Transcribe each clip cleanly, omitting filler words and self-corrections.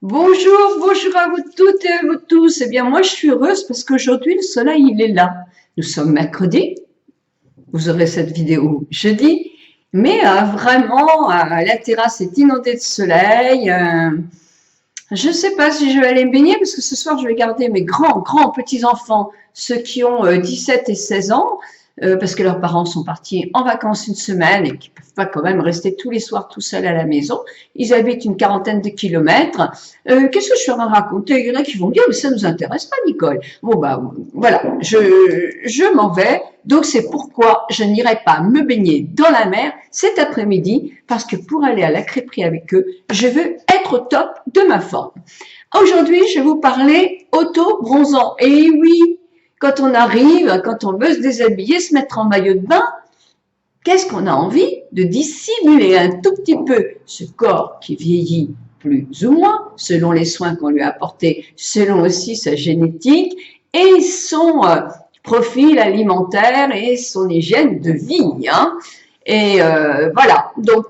Bonjour, bonjour à vous toutes et à vous tous. Eh bien, moi, je suis heureuse parce qu'aujourd'hui, le soleil, il est là. Nous sommes mercredi. Vous aurez cette vidéo jeudi. Mais vraiment, la terrasse est inondée de soleil. Je ne sais pas si je vais aller me baigner parce que ce soir, je vais garder mes grands petits-enfants, ceux qui ont 17 et 16 ans, parce que leurs parents sont partis en vacances une semaine et qui ne peuvent pas quand même rester tous les soirs tout seuls à la maison. Ils habitent une quarantaine de kilomètres. Qu'est-ce que je suis en train de raconter? Il y en a qui vont dire, mais ça ne nous intéresse pas, Nicole. Bon, bah voilà, je m'en vais. Donc, c'est pourquoi je n'irai pas me baigner dans la mer cet après-midi, parce que pour aller à la crêperie avec eux, je veux être au top de ma forme. Aujourd'hui, je vais vous parler auto-bronzant. Et oui, quand on arrive, quand on veut se déshabiller, se mettre en maillot de bain, qu'est-ce qu'on a envie? De dissimuler un tout petit peu ce corps qui vieillit plus ou moins, selon les soins qu'on lui a apportés, selon aussi sa génétique et son profil alimentaire et son hygiène de vie. Hein. Et voilà, donc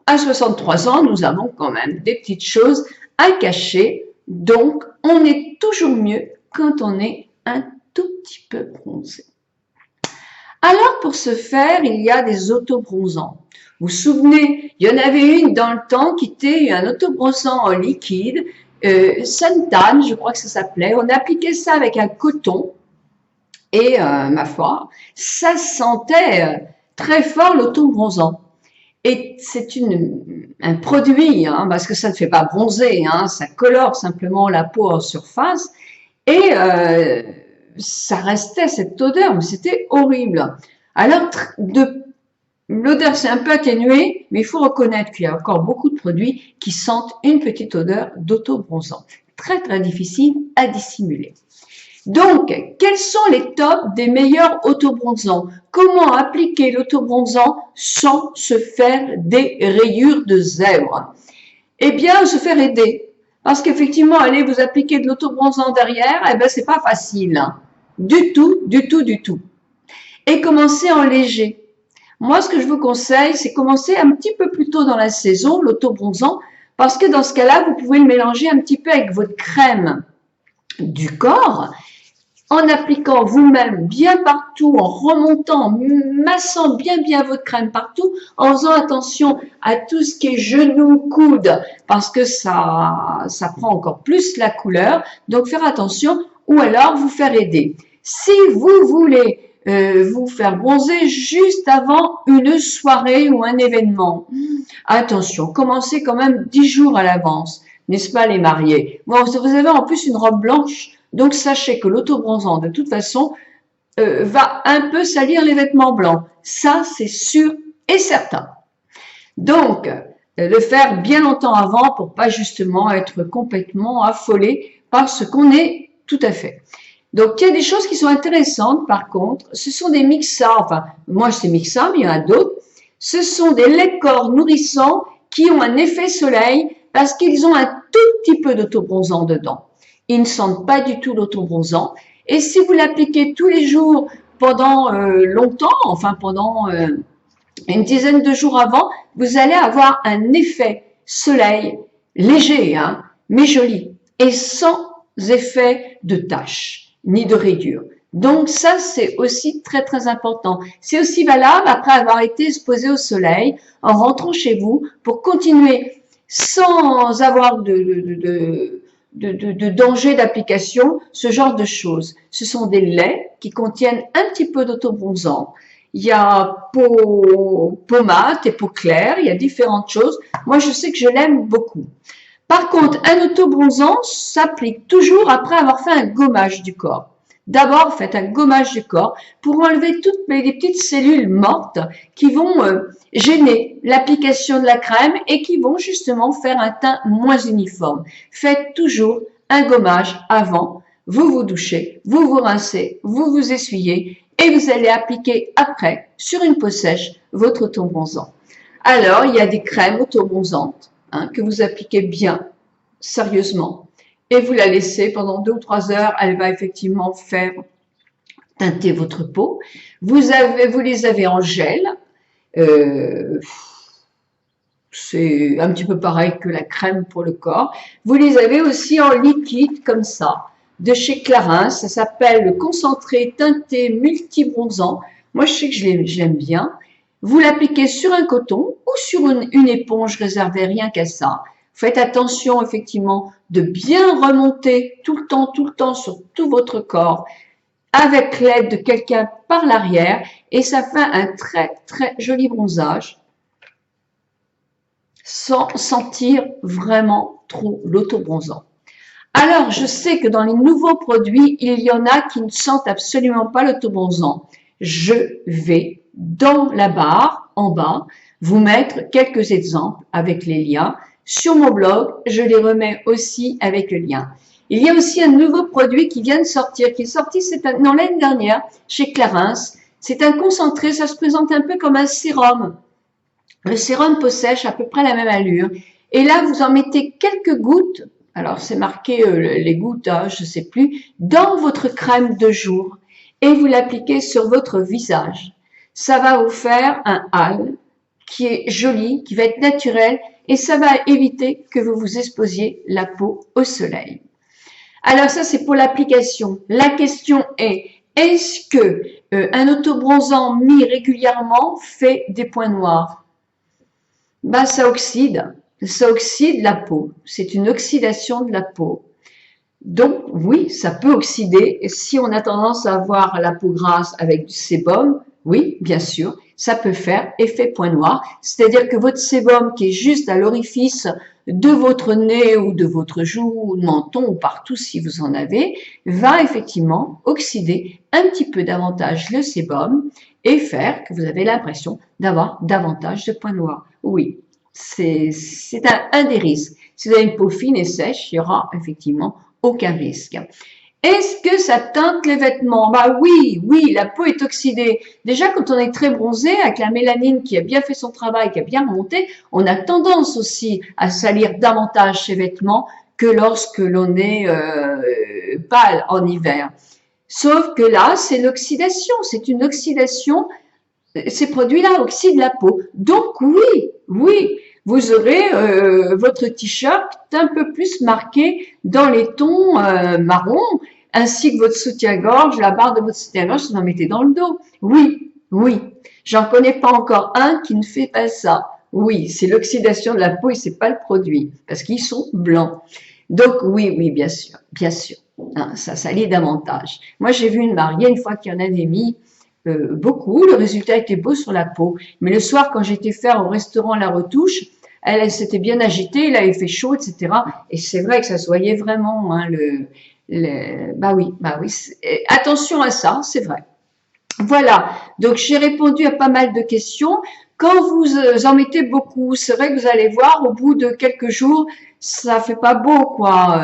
à 63 ans, nous avons quand même des petites choses à cacher, donc on est toujours mieux quand on est un tout petit peu bronzé. Alors pour ce faire, il y a des autobronzants. Vous vous souvenez, il y en avait une dans le temps qui était un autobronzant en liquide, Suntan, je crois que ça s'appelait. On appliquait ça avec un coton et ma foi, ça sentait très fort l'autobronzant. Et c'est un produit, hein, parce que ça ne fait pas bronzer, hein, ça colore simplement la peau en surface. Et ça restait cette odeur, mais c'était horrible. Alors, l'odeur s'est un peu atténuée, mais il faut reconnaître qu'il y a encore beaucoup de produits qui sentent une petite odeur d'auto-bronzant. Très difficile à dissimuler. Donc, quels sont les tops des meilleurs autobronzants? Comment appliquer l'autobronzant sans se faire des rayures de zèbre? Eh bien, se faire aider. Parce qu'effectivement, allez vous appliquer de l'autobronzant derrière, eh ben, c'est pas facile. Hein. Du tout. Et commencer en léger. Moi, ce que je vous conseille, c'est commencer un petit peu plus tôt dans la saison, l'autobronzant, parce que dans ce cas-là, vous pouvez le mélanger un petit peu avec votre crème du corps, en appliquant vous-même bien partout, en remontant, en massant bien votre crème partout, en faisant attention à tout ce qui est genou, coude, parce que ça prend encore plus la couleur. Donc, faire attention ou alors vous faire aider. Si vous voulez vous faire bronzer juste avant une soirée ou un événement, attention, commencez quand même 10 jours à l'avance, n'est-ce pas les mariés? Bon, vous avez en plus une robe blanche, donc sachez que l'autobronzant, de toute façon, va un peu salir les vêtements blancs. Ça, c'est sûr et certain. Donc, le faire bien longtemps avant pour pas justement être complètement affolé par ce qu'on est tout à fait. Donc, il y a des choses qui sont intéressantes, par contre. Ce sont des mixa, enfin, moi, c'est mixa, mais il y en a d'autres. Ce sont des laits corps nourrissants qui ont un effet soleil parce qu'ils ont un tout petit peu d'autobronzant dedans. Ils ne sentent pas du tout l'autobronzant. Et si vous l'appliquez tous les jours pendant longtemps, enfin pendant une dizaine de jours avant, vous allez avoir un effet soleil léger, hein, mais joli, et sans effet de taches ni de rayures. Donc ça, c'est aussi très important. C'est aussi valable après avoir été exposé au soleil, en rentrant chez vous, pour continuer sans avoir de danger d'application, ce genre de choses. Ce sont des laits qui contiennent un petit peu d'autobronzant. Il y a peau mate et peau claire, il y a différentes choses. Moi, je sais que je l'aime beaucoup. Par contre, un autobronzant s'applique toujours après avoir fait un gommage du corps. D'abord, faites un gommage du corps pour enlever toutes les petites cellules mortes qui vont gêner l'application de la crème et qui vont justement faire un teint moins uniforme. Faites toujours un gommage avant, vous vous douchez, vous vous rincez, vous vous essuyez et vous allez appliquer après, sur une peau sèche, votre autobronzant. Alors, il y a des crèmes autobronzantes que vous appliquez bien, sérieusement, et vous la laissez pendant 2 ou 3 heures, elle va effectivement faire teinter votre peau. Vous les avez en gel, c'est un petit peu pareil que la crème pour le corps. Vous les avez aussi en liquide comme ça, de chez Clarins. Ça s'appelle le concentré teinté multi-bronzant. Moi, je sais que j'aime bien. Vous l'appliquez sur un coton ou sur une éponge réservée rien qu'à ça. Faites attention effectivement de bien remonter tout le temps sur tout votre corps avec l'aide de quelqu'un par l'arrière et ça fait un très joli bronzage sans sentir vraiment trop l'autobronzant. Alors, je sais que dans les nouveaux produits, il y en a qui ne sentent absolument pas l'autobronzant. Je vais dans la barre en bas vous mettre quelques exemples avec les liens. Sur mon blog, je les remets aussi avec le lien. Il y a aussi un nouveau produit qui vient de sortir, qui est sorti l'année dernière chez Clarins. C'est un concentré, ça se présente un peu comme un sérum. Le sérum peau sèche, à peu près la même allure. Et là, vous en mettez quelques gouttes, alors c'est marqué les gouttes, je ne sais plus, dans votre crème de jour et vous l'appliquez sur votre visage. Ça va vous faire un hâle qui est joli, qui va être naturel et ça va éviter que vous vous exposiez la peau au soleil. Alors ça, c'est pour l'application. La question est-ce que un autobronzant mis régulièrement fait des points noirs? Ben, ça oxyde la peau. C'est une oxydation de la peau. Donc, oui, ça peut oxyder. Et si on a tendance à avoir la peau grasse avec du sébum, oui, bien sûr, ça peut faire effet point noir. C'est-à-dire que votre sébum qui est juste à l'orifice de votre nez ou de votre joue ou de menton ou partout si vous en avez, va effectivement oxyder un petit peu davantage le sébum et faire que vous avez l'impression d'avoir davantage de points noirs. Oui, c'est un des risques. Si vous avez une peau fine et sèche, il y aura effectivement aucun risque. Est-ce que ça teinte les vêtements? Bah oui, la peau est oxydée. Déjà, quand on est très bronzé, avec la mélanine qui a bien fait son travail, qui a bien remonté, on a tendance aussi à salir davantage ses vêtements que lorsque l'on est pâle en hiver. Sauf que là, c'est l'oxydation, c'est une oxydation. Ces produits-là oxydent la peau. Donc oui, vous aurez votre t-shirt un peu plus marqué dans les tons marron, ainsi que votre soutien-gorge, la barre de votre soutien-gorge, vous en mettez dans le dos. Oui, j'en connais pas encore un qui ne fait pas ça. Oui, c'est l'oxydation de la peau et c'est pas le produit, parce qu'ils sont blancs. Donc oui, bien sûr, hein, ça salit davantage. Moi, j'ai vu une mariée une fois qu'il y en avait mis beaucoup, le résultat était beau sur la peau. Mais le soir, quand j'étais faire au restaurant la retouche, elle s'était bien agitée, il avait fait chaud, etc. Et c'est vrai que ça se voyait vraiment, hein, bah oui, attention à ça, c'est vrai. Voilà, donc j'ai répondu à pas mal de questions. Quand vous en mettez beaucoup, c'est vrai que vous allez voir, au bout de quelques jours, ça fait pas beau, quoi.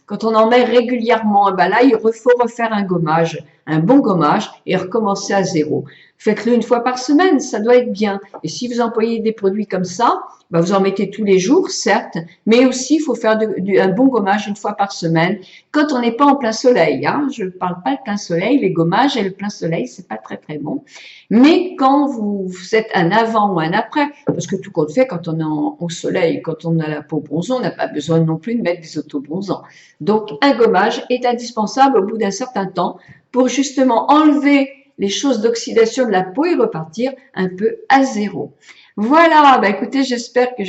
Quand on en met régulièrement, ben là, il faut refaire un gommage, un bon gommage, et recommencer à zéro. Faites-le une fois par semaine, ça doit être bien. Et si vous employez des produits comme ça, ben vous en mettez tous les jours, certes, mais aussi il faut faire un bon gommage une fois par semaine, quand on n'est pas en plein soleil. Hein. Je ne parle pas de plein soleil, les gommages et le plein soleil, c'est pas très bon. Mais quand vous êtes un avant ou un après, parce que tout compte fait, quand on est au soleil, quand on a la peau bronzée, on n'a pas besoin non plus de mettre des autobronzants. Donc un gommage est indispensable au bout d'un certain temps pour justement enlever les choses d'oxydation de la peau et repartir un peu à zéro. Voilà, bah écoutez, j'espère que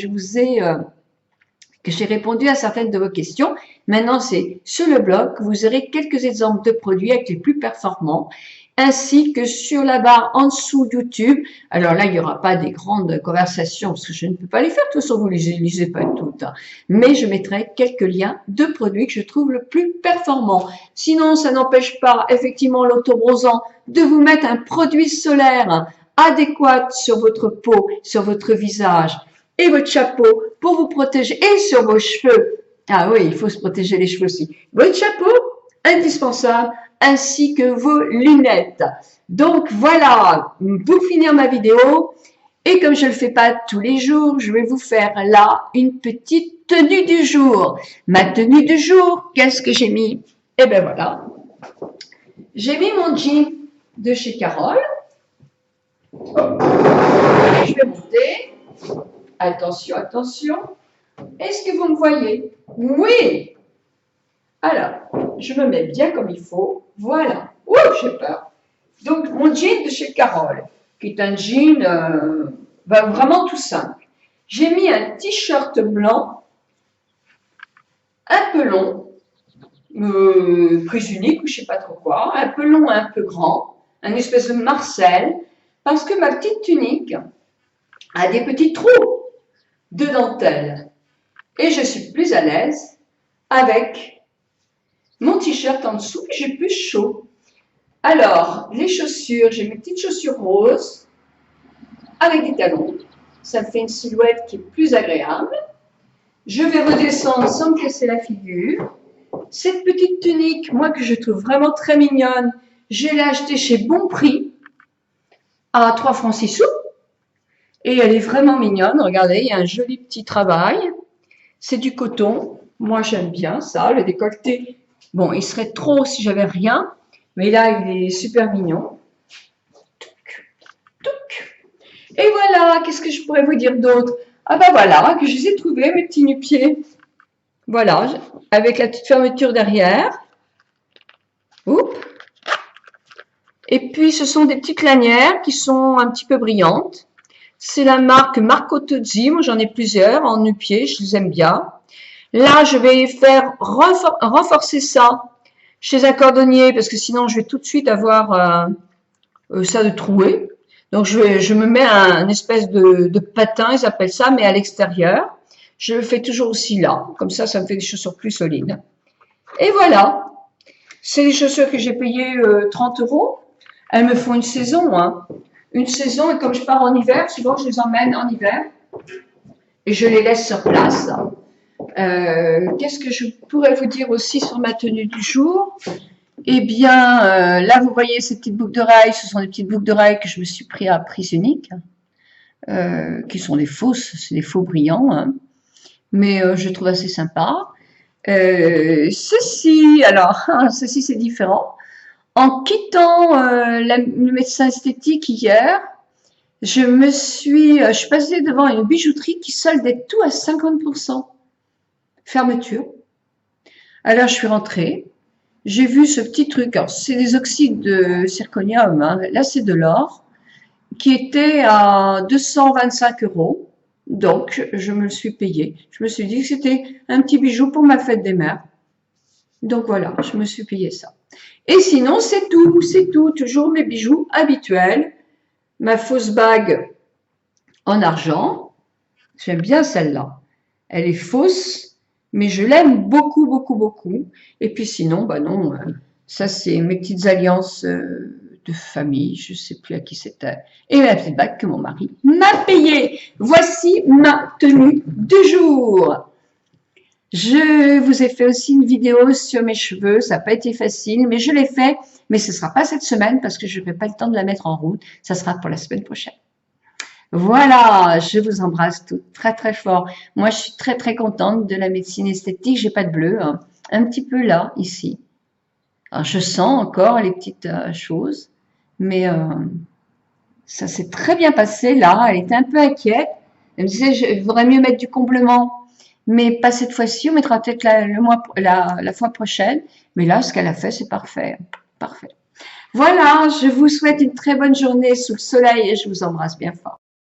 que j'ai répondu à certaines de vos questions. Maintenant, c'est sur le blog que vous aurez quelques exemples de produits avec les plus performants, ainsi que sur la barre en dessous YouTube. Alors là, il n'y aura pas des grandes conversations, parce que je ne peux pas les faire, de toute façon, vous ne les lisez pas toutes. Hein. Mais je mettrai quelques liens de produits que je trouve le plus performants. Sinon, ça n'empêche pas, effectivement, l'autobronzant de vous mettre un produit solaire adéquat sur votre peau, sur votre visage et votre chapeau pour vous protéger et sur vos cheveux. Ah oui, il faut se protéger les cheveux aussi. Votre chapeau, indispensable, ainsi que vos lunettes. Donc voilà, pour finir ma vidéo, et comme je ne le fais pas tous les jours, je vais vous faire là une petite tenue du jour. Ma tenue du jour, qu'est-ce que j'ai mis? Eh bien voilà, j'ai mis mon jean de chez Carole. Je vais monter. Attention, attention. Est-ce que vous me voyez? Oui. Alors, je me mets bien comme il faut. Voilà. Ouh, j'ai peur. Donc, mon jean de chez Carole, qui est un jean vraiment tout simple. J'ai mis un t-shirt blanc, un peu long, prise unique ou je sais pas trop quoi, un peu long, un peu grand, un espèce de Marcel, parce que ma petite tunique a des petits trous de dentelle. Et je suis plus à l'aise avec mon t-shirt en dessous, j'ai plus chaud. Alors, les chaussures, j'ai mes petites chaussures roses avec des talons. Ça me fait une silhouette qui est plus agréable. Je vais redescendre sans me casser la figure. Cette petite tunique, moi que je trouve vraiment très mignonne, je l'ai achetée chez Bon Prix à 3 francs 6 sous. Et elle est vraiment mignonne. Regardez, il y a un joli petit travail. C'est du coton. Moi, j'aime bien ça. Le décolleté, bon, il serait trop si j'avais rien. Mais là, il est super mignon. Touc, touc. Et voilà, qu'est-ce que je pourrais vous dire d'autre? Ah ben voilà, que je les ai trouvés, mes petits nu-pieds. Voilà, avec la petite fermeture derrière. Oups. Et puis, ce sont des petites lanières qui sont un petit peu brillantes. C'est la marque Marco Tozzi. Moi, j'en ai plusieurs en nu-pieds, je les aime bien. Là, je vais faire renforcer ça chez un cordonnier parce que sinon, je vais tout de suite avoir ça de troué. Donc, je me mets un espèce de patin, ils appellent ça, mais à l'extérieur. Je le fais toujours aussi là. Comme ça me fait des chaussures plus solides. Et voilà. C'est les chaussures que j'ai payées 30 €. Elles me font une saison, hein. Une saison, et comme je pars en hiver, souvent je les emmène en hiver. Et je les laisse sur place. Qu'est-ce que je pourrais vous dire aussi sur ma tenue du jour? Eh bien, là, vous voyez ces petites boucles d'oreilles. Ce sont des petites boucles d'oreilles que je me suis pris à prise unique. Qui sont des fausses, c'est des faux brillants. Hein. Mais je trouve assez sympa. Ceci, alors, ceci c'est différent. En quittant le médecin esthétique hier, je suis passée devant une bijouterie qui soldait tout à 50%. Fermeture. Alors je suis rentrée, j'ai vu ce petit truc, alors c'est des oxydes de zirconium, hein. Là c'est de l'or, qui était à 225 €. Donc, je me le suis payé. Je me suis dit que c'était un petit bijou pour ma fête des mères. Donc voilà, je me suis payé ça. Et sinon, c'est tout. Toujours mes bijoux habituels. Ma fausse bague en argent. J'aime bien celle-là. Elle est fausse, mais je l'aime beaucoup, beaucoup, beaucoup. Et puis sinon, bah non, ça c'est mes petites alliances de famille, je ne sais plus à qui c'était. Et ma petite bague que mon mari m'a payée. Voici ma tenue du jour. Je vous ai fait aussi une vidéo sur mes cheveux, ça n'a pas été facile, mais je l'ai fait. Mais ce ne sera pas cette semaine parce que je n'aurai pas le temps de la mettre en route. Ça sera pour la semaine prochaine. Voilà, je vous embrasse toutes très très fort. Moi, je suis très très contente de la médecine esthétique. J'ai pas de bleu, hein. Un petit peu là, ici. Alors, je sens encore les petites choses, mais ça s'est très bien passé là. Elle était un peu inquiète. Elle me disait, je voudrais mieux mettre du comblement. Mais pas cette fois-ci, on mettra peut-être la fois prochaine. Mais là, ce qu'elle a fait, c'est parfait. Parfait. Voilà, je vous souhaite une très bonne journée sous le soleil et je vous embrasse bien fort.